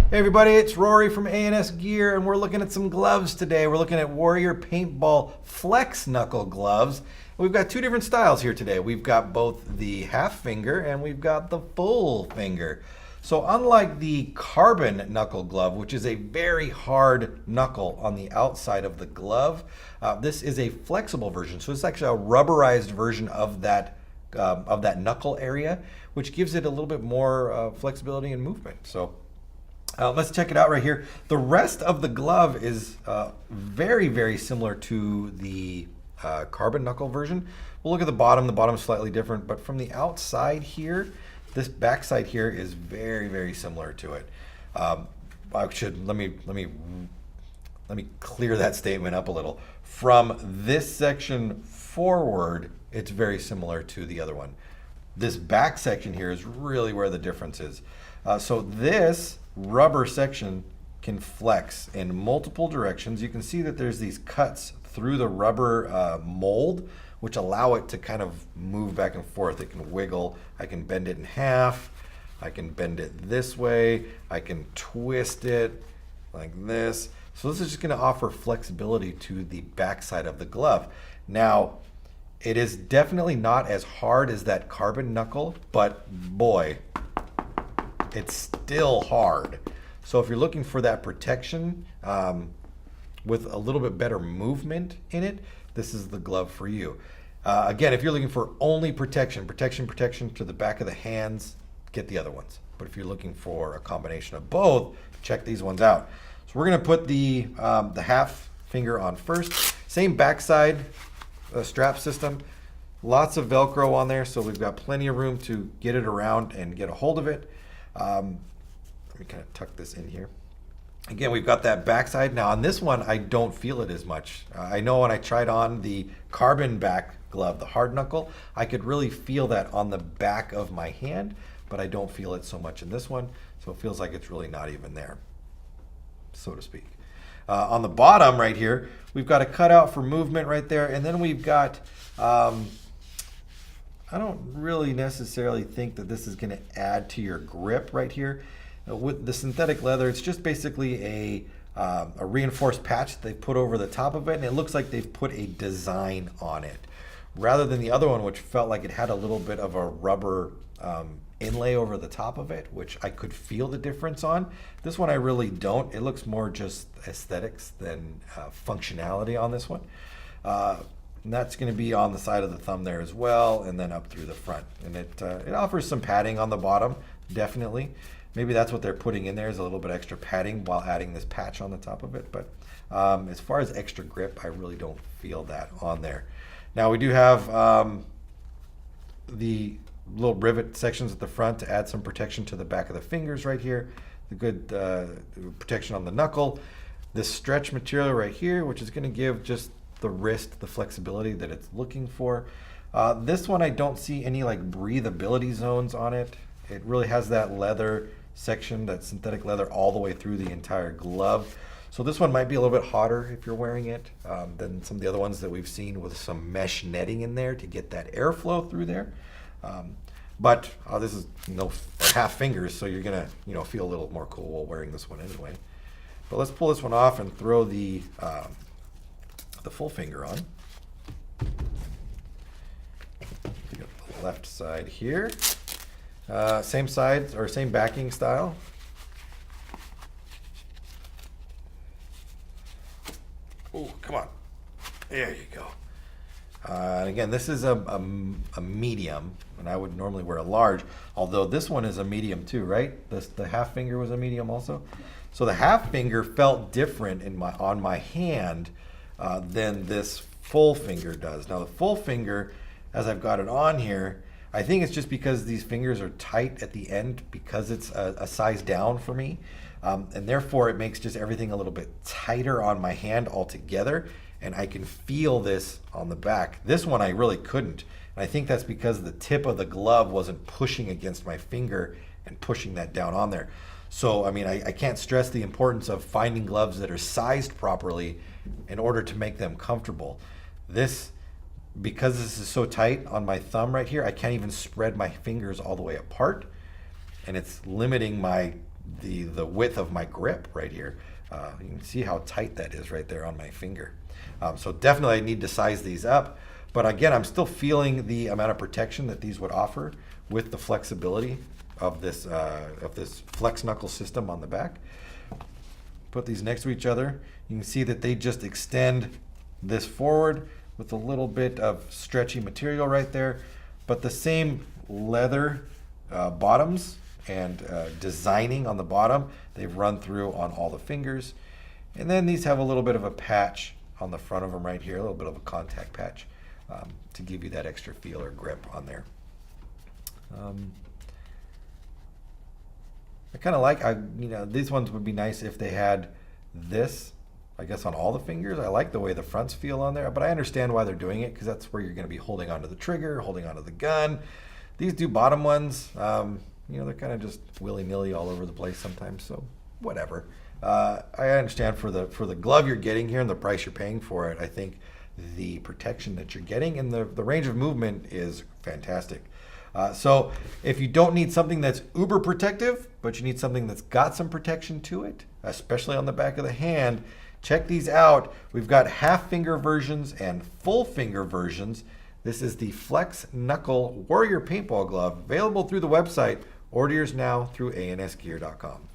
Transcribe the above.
Hey everybody, it's Rory from A&S Gear, and we're looking at some gloves today. We're looking at Warrior Paintball Flex Knuckle gloves. We've got two different styles here today. We've got both the half finger and we've got the full finger. So unlike the carbon knuckle glove, which is a very hard knuckle on the outside of the glove, this is a flexible version. So it's actually a rubberized version of that knuckle area, which gives it a little bit more flexibility and movement. So let's check it out right here. The rest of the glove is very, very similar to the carbon knuckle version. We'll look at the bottom. The bottom is slightly different, but from the outside here, this backside here is very, very similar to it. Let me clear that statement up a little. From this section forward, it's very similar to the other one. This back section here is really where the difference is. So this rubber section can flex in multiple directions. You can see that there's these cuts through the rubber mold, which allow it to kind of move back and forth. It can wiggle. I can bend it in half. I can bend it this way. I can twist it like this. So this is just going to offer flexibility to the backside of the glove. Now, it is definitely not as hard as that carbon knuckle, but boy, it's still hard. So if you're looking for that protection with a little bit better movement in it, this is the glove for you. Again, if you're looking for only protection to the back of the hands, get the other ones. But if you're looking for a combination of both, check these ones out. So we're gonna put the half finger on first. Same backside strap system. Lots of Velcro on there, so we've got plenty of room to get it around and get a hold of it. Let me kind of tuck this in here. Again, we've got that backside. Now on this one, I don't feel it as much. I know when I tried on the carbon back glove, the hard knuckle, I could really feel that on the back of my hand, but I don't feel it so much in this one. So it feels like it's really not even there, so to speak. On the bottom right here, we've got a cutout for movement right there. And then we've got, I don't really necessarily think that this is going to add to your grip right here. With the synthetic leather, it's just basically a reinforced patch that they've put over the top of it, and it looks like they've put a design on it. Rather than the other one, which felt like it had a little bit of a rubber inlay over the top of it, which I could feel the difference on. This one I really don't. It looks more just aesthetics than functionality on this one. And that's going to be on the side of the thumb there as well, and then up through the front. And it offers some padding on the bottom, definitely. Maybe that's what they're putting in there, is a little bit extra padding while adding this patch on the top of it. But as far as extra grip, I really don't feel that on there. Now we do have the little rivet sections at the front to add some protection to the back of the fingers right here. The good protection on the knuckle. This stretch material right here, which is going to give just the wrist the flexibility that it's looking for. This one I don't see any like breathability zones on it. It really has that leather section, that synthetic leather, all the way through the entire glove. So this one might be a little bit hotter if you're wearing it than some of the other ones that we've seen with some mesh netting in there to get that airflow through there. But this is half fingers, so you're gonna feel a little more cool while wearing this one anyway. But let's pull this one off and throw the full finger on. The left side here. Same sides or same backing style. Oh, come on. There you go. And again, this is a medium, and I would normally wear a large, although this one is a medium too, right? The half finger was a medium also. So the half finger felt different on my hand than this full finger does. Now the full finger, as I've got it on here, I think it's just because these fingers are tight at the end because it's a size down for me. And therefore it makes just everything a little bit tighter on my hand altogether. And I can feel this on the back. This one I really couldn't. And I think that's because the tip of the glove wasn't pushing against my finger and pushing that down on there. So, I mean, I can't stress the importance of finding gloves that are sized properly in order to make them comfortable. Because this is so tight on my thumb right here, I can't even spread my fingers all the way apart. And it's limiting my the width of my grip right here. You can see how tight that is right there on my finger. So definitely I need to size these up. But again, I'm still feeling the amount of protection that these would offer with the flexibility of this flex knuckle system on the back. Put these next to each other. You can see that they just extend this forward with a little bit of stretchy material right there. But the same leather bottoms and designing on the bottom, they've run through on all the fingers. And then these have a little bit of a patch on the front of them right here, a little bit of a contact patch to give you that extra feel or grip on there. I kind of like, these ones would be nice if they had this, I guess, on all the fingers. I like the way the fronts feel on there, but I understand why they're doing it, because that's where you're going to be holding onto the trigger, holding onto the gun. These two bottom ones, they're kind of just willy-nilly all over the place sometimes, so whatever. I understand for the glove you're getting here and the price you're paying for it, I think the protection that you're getting and the range of movement is fantastic. So if you don't need something that's uber protective, but you need something that's got some protection to it, especially on the back of the hand, check these out. We've got half finger versions and full finger versions. This is the Flex Knuckle Warrior Paintball Glove, available through the website. Order yours now through ansgear.com.